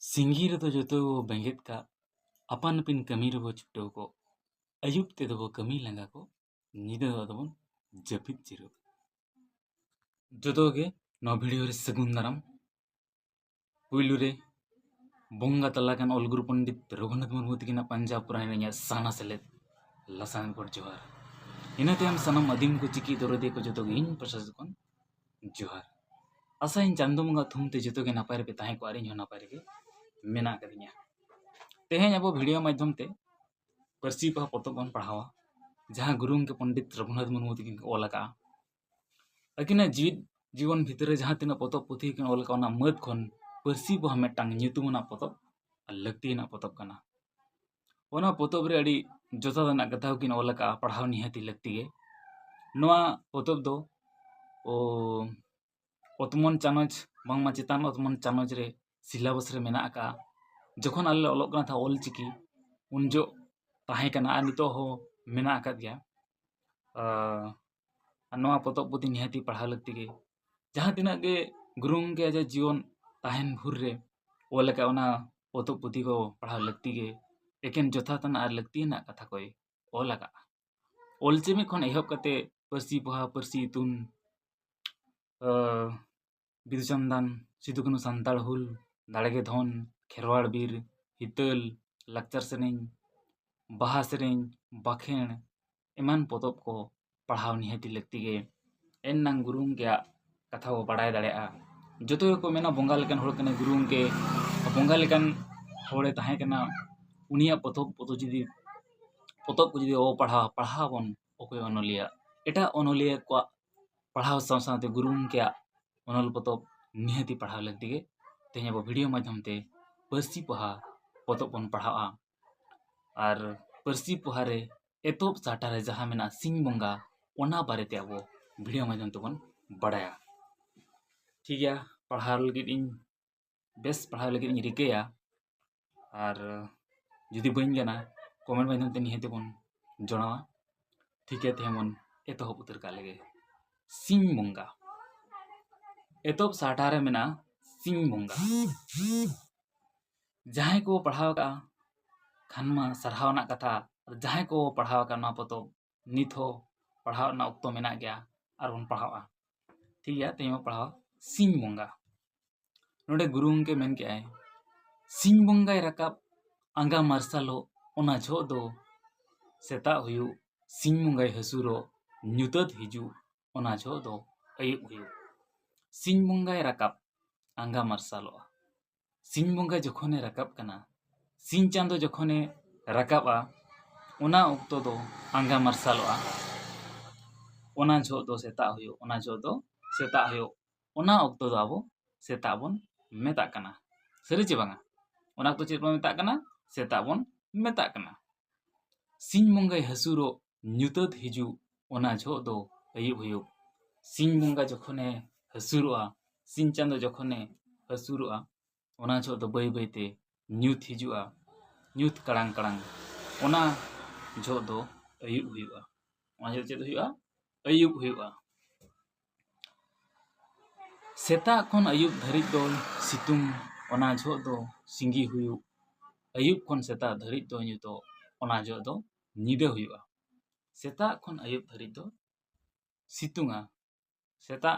सिंगी रे तो जतो बेंगेत का अपन पिन कमी रे छुटो को अयुब ते दो कमी लंगा को नीदे दो जपित जिरो जतो के नो वीडियो रे सगुन दाराम पुइलु रे बोंगा तलाकन ओलगुरु पंडित रघुनाथ मुर्मू तकिना पंजाब पुराने साना सेलेद लसान पर जोहार इनाते हम सनम अदीम को चिकी दरदे को जतो इन प्रशास कोन जोहार आशा इन चांदो मंगा थुमते जतो के नापाय रे ताहे को आरिन हो नापाय रे मेना कदिnya तेहें अब वीडियो माध्यम ते परसी पहा पोतब बन पढ़ावा जहाँ गुरु के पंडित रघुनाथ मुर्मू तकिन ओल का अकिना जीवन भितर जहाँ तीना पोतब पुथी किन ओल का मद खन परसी पहा मेटांग ᱧᱩᱛᱩᱢᱟᱱᱟ पोतब लक्तिना पोतब कना ओना पोतब रे अड़ी जोतादाना कथा किन ओल का पढ़ाव निहाती लक्ति गे नोआ पोतब दो ओ ओतमन चानच बांगमा चितान ओतमन चानच रे सिलेबस रे मेना का जखन आले ओलोग कना था ओल चिकी उन जो ताहे कना आ नितो हो मेना आकाद गया नोआ पोतब पुथी निहाती पढ़ाव लक्ति गे जहाँ तिना गे गुरुंग के अजा जीवन ताहेन भुर रे ओल का ओना पोतब पुथी को पढ़ाव लक्ति गे एकेन जोथातन आर लक्ति ना कथा कोई ओल का ओलचेमी खन एहब कते परसी पोहा परसी तुन बिदुचंदन सिदुकनु संताड़ हुल दाड़गे धन खेरवाड़ बीर हितल लक्चर सेरें बाहा सेरें बाखेण एमान पोतब को पढ़ाव निहाती लक्ति गे एन नांग गुरुंग के कथा को बड़ाय दाड़ेआ जतो को मेना बोंगा लेकन होड़ कने गुरुंग के बोंगा लेकन होड़े ताहे कना उनिया पोतब को जुदी ओ पढ़ावन ओकोय ओनलिया एटा ओनलिया को पढ़ाव साथे गुरुंग के ओनल पोतब निहाती पढ़ाव लगती गे तेहे अब वीडियो माध्यम ते परसी पोहा पोतब बन पढ़ावा और परसी पोहा रे एतोब साटा रे जहाँ मेना सिंह बोंगा ओना बारे ते अब वीडियो माध्यम ते बन बड़ाया ठीक है पढ़ाव लगी इन बेस पढ़ाव लगी इन रिकेया और जुदी बन गना कमेंट माध्यम ते निहाती बन जणावा ठीक है ते मन एतोहब उतर का लगे सिंह बोंगा एतोब साटा रे मेना सिंह बोंगा जहाँ को पढ़ाव का खानमा सरहावना कथा जहाँ को पढ़ाव का ना पोतब नित हो पढ़ाव ना उक्तो मेना गया और बन पढ़ावा ठीक है ते पढ़ाव सिंह बोंगा नोडे गुरुंग के मेन के आए सिंह बोंगाय रकाब आंगा मार्सालो ओना झो दो सेता हुयु सिंह बोंगाय हसुरो ᱧᱩᱛᱟᱹᱛ हिजू ओना झो दो अयुब हुयु सिंह बोंगाय रकाब आंगा मार्सालो सिंह बोंगा जखने रकाब कना सिंह चांदो जखने रकाबा ओना उक्तो दो आंगा मार्सालो ओना झो दो सेता हुयु ओना झो दो सेता हुयु ओना उक्तो दो आबो सेता बन मेता कना सरी चे बांगा ओना तो चेत बन मेता कना सेता बन मेता कना सिंह बोंगाय हसुरो ᱧᱩᱛᱟᱹᱛ हिजू ओना झो दो अयुब हुयु सिंह बोंगा जखने हसुरुआ सिंह चांदो जखने हसुरुआ ओना झो दो बई बईते ᱧᱩᱛ हिजुआ ᱧᱩᱛ कड़ांग कड़ांग ओना झो दो अयुब हुयुआ ओना झो चेत हुयुआ अयुब हुयुआ सेता खन अयुब धरित दो सितुंग ओना झो दो सिंगी हुयु अयुब खन सेता धरित दो ᱧᱩᱛᱚ ओना झो दो ᱧᱤᱫᱟᱹ हुयुआ सेता खन अयुब धरित दो सितुंगा सेता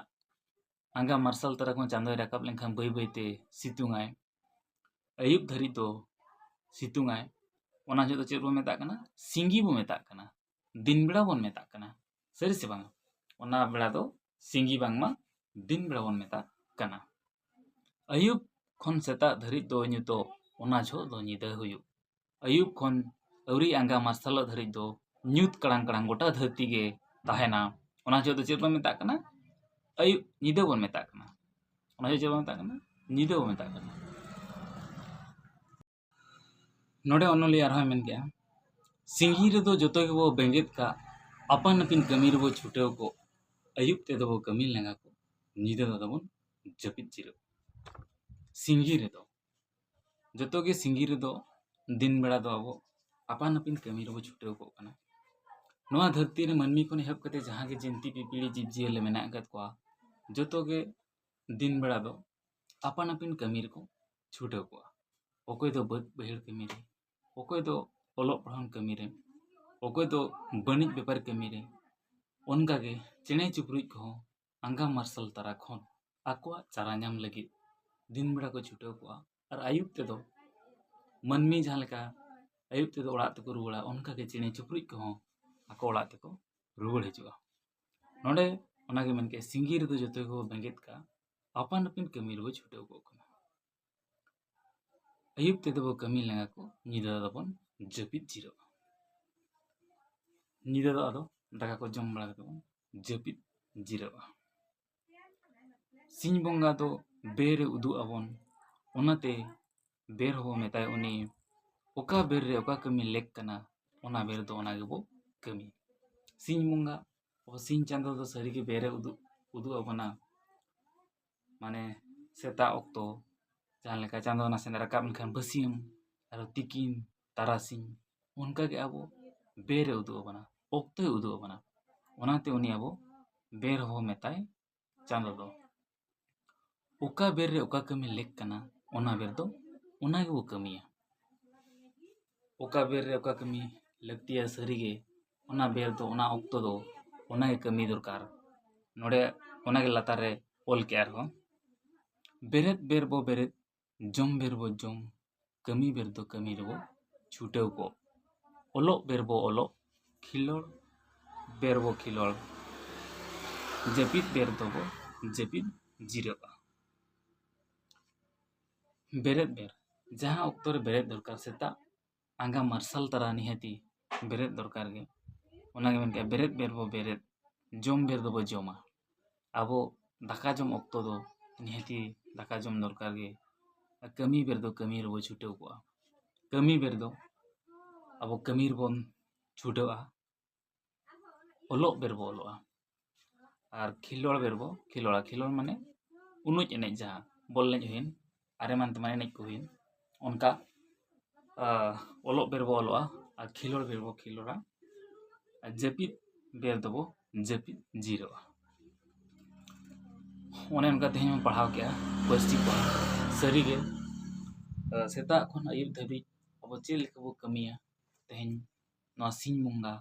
आंगा मार्शल तरह को चांदोय राकाब लेनखान बई बईते सितुंगाय अयुब धरित दो सितुंगाय ओना झो दो चेद बो मेता कना सिंगी बो मेता कना दिन बेड़ा बन मेता कना सरी से बांगा ओना बेड़ा दो सिंगी बांगमा दिन बेड़ा बन मेता कना अयुब खन सेता धरित दो ᱧᱩᱛᱚ ओना झो दो ᱧᱤᱫᱟᱹ हुयु अयुब खन अवरी आंगा मार्शल धरित दो ᱧᱩᱛ कड़ांग कड़ांग गोटा धरती गे ताहेना ओना झो दो चेद बो मेता कना अयुब ᱧᱤᱫᱟᱹ बन मेता कना ओना झो चेद बो मेता कना ᱧᱤᱫᱟᱹ बो मेता कना नोडे ओनलिया रहा मेन गया सिंगी रे दो जतो के वो बेंगेत का अपन अपिन कमी रे वो छुटेव को अयुब ते दो वो कमी लंगा को ᱧᱤᱫᱟᱹ दो बन जपित जिरो सिंगी रे दो जतो के सिंगी रे दो दिन बेड़ा दो अब अपन अपिन कमी रे वो छुटेव को कना नोआ धरती रे मनमी को हेब कते जहाँ के जिंती पिपीड़ी जीव जियले मेना गत को जतो के दिन बेड़ा दो अपन अपिन कमी रे को छुटेव को ᱚᱠᱚᱭ ᱫᱚ ᱵᱟᱹᱫᱽ ᱵᱟᱹᱭᱦᱟᱹᱲ ᱠᱟᱹᱢᱤ ᱨᱮ, ᱚᱠᱚᱭ ᱫᱚ ᱚᱞᱚᱜ ᱯᱟᱲᱦᱟᱣ ᱠᱟᱹᱢᱤ ᱨᱮ, ᱚᱠᱚᱭ ᱫᱚ ᱵᱟᱹᱱᱤᱡᱽ ᱵᱮᱯᱟᱨ ᱠᱟᱹᱢᱤ ᱨᱮ, ᱚᱱᱠᱟᱜᱮ ᱪᱮᱬᱮ ᱪᱤᱯᱨᱩᱡ ᱠᱚᱦᱚᱸ ᱟᱸᱜᱟ ᱢᱟᱨᱥᱟᱞ ᱛᱟᱨᱟ ᱠᱷᱚᱱ ᱟᱠᱚᱣᱟᱜ ᱪᱟᱨᱟ ᱧᱟᱢ ᱞᱟᱹᱜᱤᱫ ᱫᱤᱱ ᱵᱮᱲᱟ ᱠᱚ ᱪᱷᱩᱴᱟᱹᱣ ᱠᱚᱜᱼᱟ᱾ ᱟᱨ ᱟᱹᱭᱩᱵ ᱛᱮᱫᱚ ᱢᱟᱹᱱᱢᱤ ᱡᱟᱦᱟᱸ ᱞᱮᱠᱟ ᱟᱹᱭᱩᱵ ᱛᱮᱫᱚ ᱚᱲᱟᱜ ᱛᱮᱠᱚ ᱨᱩᱣᱟᱹᱲᱟ, ᱚᱱᱠᱟᱜᱮ ᱪᱮᱬᱮ ᱪᱤᱯᱨᱩᱡ ᱠᱚᱦᱚᱸ ᱟᱠᱚ ᱚᱲᱟᱜ ᱛᱮᱠᱚ ᱨᱩᱣᱟᱹᱲ ᱦᱤᱡᱩᱜᱼᱟ᱾ ᱱᱚᱰᱮ ᱚᱱᱟᱜᱮ ᱢᱮᱱ ᱠᱮᱜᱼᱟ, ᱥᱤᱸᱜᱤ ᱨᱮᱫᱚ ᱡᱚᱛᱚ ᱜᱮᱠᱚ ᱵᱮᱸᱜᱮᱫ ᱠᱟᱜᱼᱟ, ᱟᱯᱟᱱ ᱟᱹᱯᱤᱱ ᱠᱟᱹᱢᱤ ᱨᱮᱵᱚ ᱪᱷᱩᱴᱟᱹᱣ ᱠᱚᱜ ᱠᱟᱱᱟ᱾ ᱟᱹᱭᱩᱵ ᱛᱮᱫᱚ ᱵᱚ ᱠᱟᱹᱢᱤ ᱞᱟᱸᱜᱟ ᱠᱚ, ᱧᱤᱫᱟᱹ ᱫᱚᱵᱚᱱ ᱡᱟᱹᱯᱤᱫ ᱡᱤᱨᱟᱹᱜᱼᱟ᱾ ᱧᱤᱫᱟᱹ ᱫᱚ ᱟᱫᱚ ᱫᱟᱠᱟ ᱠᱚ ᱡᱚᱢ ᱵᱟᱲᱟ ᱠᱟᱛᱮ ᱵᱚᱱ ᱡᱟᱹᱯᱤᱫ ᱡᱤᱨᱟᱹᱜᱼᱟ᱾ ᱥᱤᱧ ᱵᱚᱸᱜᱟ ᱫᱚ ᱵᱮᱨᱮ ᱩᱫᱩᱜ ᱟᱵᱚᱱ, ᱚᱱᱟᱛᱮ ᱵᱮᱨ ᱦᱚᱸ ᱢᱮᱛᱟᱭ ᱩᱱᱤ ᱚᱠᱟ ᱵᱮᱨ ᱨᱮ ᱚᱠᱟ ᱠᱟᱹᱢᱤ ᱞᱮᱠ ᱠᱟᱱᱟ, ᱚᱱᱟ ᱵᱮᱨ ᱫᱚ ᱚᱱᱟ ᱜᱮᱵᱚ ᱠᱟᱹᱢᱤ᱾ ᱥᱤᱧ ᱵᱚᱸᱜᱟ ᱥᱤᱧ ᱪᱟᱸᱫᱳ ᱫᱚ ᱥᱟᱹᱨᱤᱜᱮ ᱵᱮᱨᱮ ᱩᱫᱩᱜ ᱟᱵᱚᱱᱟ, ᱢᱟᱱᱮ ᱥᱮᱛᱟᱜ ᱚᱠᱛᱚ ᱡᱟᱦᱟᱸ ᱞᱮᱠᱟ ᱪᱟᱸᱫᱳ ᱱᱟᱥᱮᱱᱟᱜ ᱨᱟᱠᱟᱵ ᱞᱮᱱᱠᱷᱟᱱ ᱵᱟᱹᱥᱭᱟᱹᱢ, ᱟᱨᱚ ᱛᱤᱠᱤᱱ ᱛᱟᱨᱟᱥᱤᱧ, ᱚᱱᱠᱟᱜᱮ ᱟᱵᱚ ᱵᱮᱨᱮ ᱩᱫᱩᱜ ᱟᱵᱚᱱᱟ, ᱚᱠᱛᱚᱭ ᱩᱫᱩᱜ ᱟᱵᱚᱱᱟ᱾ ᱚᱱᱟᱛᱮ ᱩᱱᱤ ᱟᱵᱚ ᱵᱮᱨ ᱦᱚᱸ ᱢᱮᱛᱟᱭ ᱪᱟᱸᱫᱳ ᱫᱚ᱾ ᱚᱠᱟ ᱵᱮᱨ ᱨᱮ ᱚᱠᱟ ᱠᱟᱹᱢᱤ ᱞᱮᱠ ᱠᱟᱱᱟ, ᱚᱱᱟ ᱵᱮᱨ ᱫᱚ ᱚᱱᱟ ᱜᱮᱵᱚ ᱠᱟᱹᱢᱤᱭᱟ᱾ ᱚᱠᱟ ᱵᱮᱨ ᱨᱮ ᱚᱠᱟ ᱠᱟᱹᱢᱤ ᱞᱟᱹᱠᱛᱤᱭᱟ, ᱥᱟᱹᱨᱤᱜᱮ ᱚᱱᱟ ᱵᱮᱨ ᱫᱚ ᱚᱱᱟ ᱚᱠᱛᱚ ᱫᱚ ᱚᱱᱟᱜᱮ ᱠᱟᱹᱢᱤ ᱫᱚᱨᱠᱟর᱾ ᱱᱚᱰᱮ ᱚᱱᱟᱜᱮ ᱞᱟᱛᱟᱨ ᱨᱮ ᱚᱞ ᱠᱮᱜᱼᱟ ᱟᱨᱦᱚᱸ, ᱵᱮᱨᱮᱫ ᱵᱮᱨ ᱵᱚ ᱵᱮᱨᱮᱫ, ᱡᱚᱢ ᱵᱮᱨ ᱵᱚ ᱡᱚᱢ, ᱠᱟᱹᱢᱤ ᱵᱮᱨ ᱫᱚ ᱠᱟᱹᱢᱤ ᱨᱮᱵᱚ ᱪᱷᱩᱴᱟᱹᱣ ᱠᱚᱜ, ᱚᱞᱚᱜ ᱵᱮᱨ ᱵᱚ ᱚᱞᱚᱜ, ᱠᱷᱤᱞᱚᱲ ᱵᱮᱨ ᱵᱚ ᱠᱷᱤᱞᱚᱲ, ᱡᱟᱹᱯᱤᱫ ᱵᱮᱨ ᱫᱚᱵᱚ ᱡᱟᱹᱯᱤᱫ ᱡᱤᱨᱟᱹᱜᱼᱟ᱾ ᱵᱮᱨᱮᱫ ᱵᱮᱨ, ᱡᱟᱦᱟᱸ ᱚᱠᱛᱚ ᱨᱮ ᱵᱮᱨᱮᱫ ᱫᱚᱨᱠᱟর, ᱥᱮᱛᱟᱜ ᱟᱸᱜᱟ ᱢᱟᱨᱥᱟᱞ ᱛᱟᱨᱟ ᱱᱤᱦᱟᱹᱛᱤ ᱵᱮᱨᱮᱫ ᱫᱚᱨᱠᱟর ᱜᱮ᱾ ᱚᱱᱟᱜᱮ ᱢᱮᱱ ᱠᱮᱜᱼᱟ, ᱵᱮᱨᱮᱫ ᱵᱮᱨ ᱵᱚ ᱵᱮᱨᱮᱫ, ᱡᱚᱢ ᱵᱮᱨ ᱫᱚᱵᱚ ᱡᱚᱢᱟ᱾ ᱟᱵᱚ ᱫᱟᱠᱟ ᱡᱚᱢ ᱚᱠᱛᱚ ᱫᱚ ᱱᱤᱦᱟᱹᱛᱤ ᱫᱟᱠᱟ ᱡᱚᱢ ᱫᱚᱨᱠᱟর ᱜᱮ᱾ ᱠᱟᱹᱢᱤ ᱵᱮᱨ ᱫᱚ ᱠᱟᱹᱢᱤ ᱨᱮᱵᱚ ᱪᱷᱩᱴᱟᱹᱣ ᱠᱚᱜᱼᱟ᱾ ᱠᱟᱹᱢᱤ ᱵᱮᱨ ᱫᱚ ᱟᱵᱚ ᱠᱟᱹᱢᱤ ᱨᱮᱵᱚᱱ ᱪᱷᱩᱴᱟᱹᱣᱼᱟ, ᱚᱞᱚᱜ ᱵᱮᱨ ᱵᱚ ᱚᱞᱚᱜᱼᱟ, ᱟᱨ ᱠᱷᱤᱞᱚᱲ ᱵᱮᱨ ᱵᱚ ᱠᱷᱤᱞᱚᱲᱟ᱾ ᱠᱷᱤᱞᱚᱲ ᱢᱟᱱᱮ ᱩᱱᱩᱡ ᱮᱱᱮᱡ, ᱡᱟᱦᱟᱸ ᱵᱚᱞ ᱮᱱᱮᱡ ᱦᱩᱭᱮᱱ ᱟᱨ ᱮᱢᱟᱱ ᱛᱮᱢᱟᱱ ᱮᱱᱮᱡ ᱠᱚ ᱦᱩᱭᱮᱱ, ᱚᱱᱠᱟ ᱚᱞᱚᱜ ᱵᱮᱨ ᱵᱚ ᱚᱞᱚᱜᱼᱟ, ᱟᱨ ᱠᱷᱤᱞᱚᱲ ᱵᱮᱨ ᱵᱚ ᱠᱷᱤᱞᱚᱲᱟ, ᱟᱨ ᱡᱟᱹᱯᱤᱫ ᱵᱮᱨ ᱫᱚᱵᱚ ᱡᱟᱹᱯᱤᱫ ᱡᱤᱨᱟᱹᱜᱼᱟ᱾ ᱚᱱᱮ ᱚᱱᱠᱟ ᱛᱮᱦᱮᱧ ᱵᱚᱱ ᱯᱟᱲᱦᱟᱣ ᱠᱮᱜᱼᱟ ᱯᱟᱹᱨᱥᱤ ᱯᱚᱦᱟ᱾ ᱥᱟᱹᱨᱤᱜᱮ ᱥᱮᱛᱟᱜ ᱠᱷᱚᱱ ᱟᱹᱭᱩᱵ ᱫᱷᱟᱹᱵᱤᱡ ᱟᱵᱚ ᱪᱮᱫ ᱞᱮᱠᱟ ᱵᱚ ᱠᱟᱹᱢᱤᱭᱟ, ᱛᱮᱦᱮᱧ ᱱᱚᱣᱟ ᱥᱤᱧ ᱵᱚᱸᱜᱟ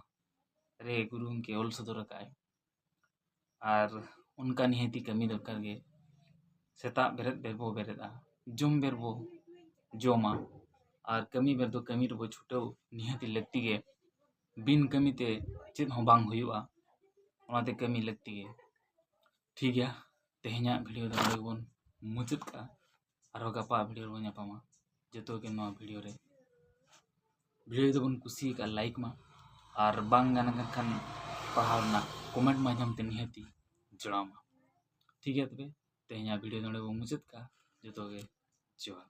ᱨᱮ ᱜᱩᱨᱩ ᱜᱚᱢᱠᱮ ᱚᱞ ᱥᱚᱫᱚᱨ ᱟᱠᱟᱜᱼᱟᱭ᱾ ᱟᱨ ᱚᱱᱠᱟ ᱱᱤᱦᱟᱹᱛᱤ ᱠᱟᱹᱢᱤ ᱫᱚᱨᱠᱟর ᱜᱮ᱾ ᱥᱮᱛᱟᱜ ᱵᱮᱨᱮᱫ ᱵᱮᱨ ᱵᱚ ᱵᱮᱨᱮᱫᱼᱟ, ᱡᱚᱢ ᱵᱮᱨ ᱵᱚ ᱡᱚᱢᱟ, ᱟᱨ ᱠᱟᱹᱢᱤ ᱵᱮᱨ ᱫᱚ ᱠᱟᱹᱢᱤ ᱨᱮᱵᱚ ᱪᱷᱩᱴᱟᱹᱣ ᱱᱤᱦᱟᱹᱛᱤ ᱞᱟᱹᱠᱛᱤ ᱜᱮ᱾ ᱵᱤᱱ ᱠᱟᱹᱢᱤᱛᱮ ᱪᱮᱫ ᱦᱚᱸ ᱵᱟᱝ ᱦᱩᱭᱩᱜᱼᱟ, ᱚᱱᱟᱛᱮ ᱠᱟᱹᱢᱤ ᱞᱟᱹᱠᱛᱤ ᱜᱮ᱾ ᱴᱷᱤᱠ ᱜᱮᱭᱟ, ᱛᱮᱦᱮᱧᱟᱜ ᱵᱷᱤᱰᱤᱭᱳ ᱫᱚ ᱱᱚᱸᱰᱮ ᱜᱮᱵᱚᱱ ᱢᱩᱪᱟᱹᱫ ᱠᱟᱜᱼᱟ᱾ ᱟᱨᱦᱚᱸ ᱜᱟᱯᱟ ᱵᱷᱤᱰᱤᱭᱳ ᱨᱮᱵᱚᱱ ᱧᱟᱯᱟᱢᱟ᱾ ᱡᱚᱛᱚ ᱜᱮ ᱱᱚᱣᱟ ᱵᱷᱤᱰᱤᱭᱳ ᱫᱚᱵᱚᱱ ᱠᱩᱥᱤᱭᱟᱠᱟᱜᱼᱟ, ᱞᱟᱭᱤᱠ ᱢᱟ, ᱟᱨ ᱵᱟᱝ ᱜᱟᱱ ᱠᱷᱟᱱ ᱯᱟᱲᱦᱟᱣ ᱨᱮᱱᱟᱜ ᱠᱚᱢᱮᱱᱴ ᱢᱟᱫᱽᱫᱷᱚᱢ ᱛᱮ ᱱᱤᱦᱟᱹᱛᱤ ᱡᱚᱲᱟᱣ ᱢᱟ᱾ ᱴᱷᱤᱠ ᱜᱮᱭᱟ, ᱛᱚᱵᱮ ᱛᱮᱦᱮᱧᱟᱜ ᱵᱷᱤᱰᱤᱭᱳ ᱱᱚᱸᱰᱮ ᱵᱚᱱ ᱢᱩᱪᱟᱹᱫ ᱠᱟᱜᱼᱟ᱾ ᱡᱚᱛᱚ ᱜᱮ ᱡᱚᱦᱟᱨ᱾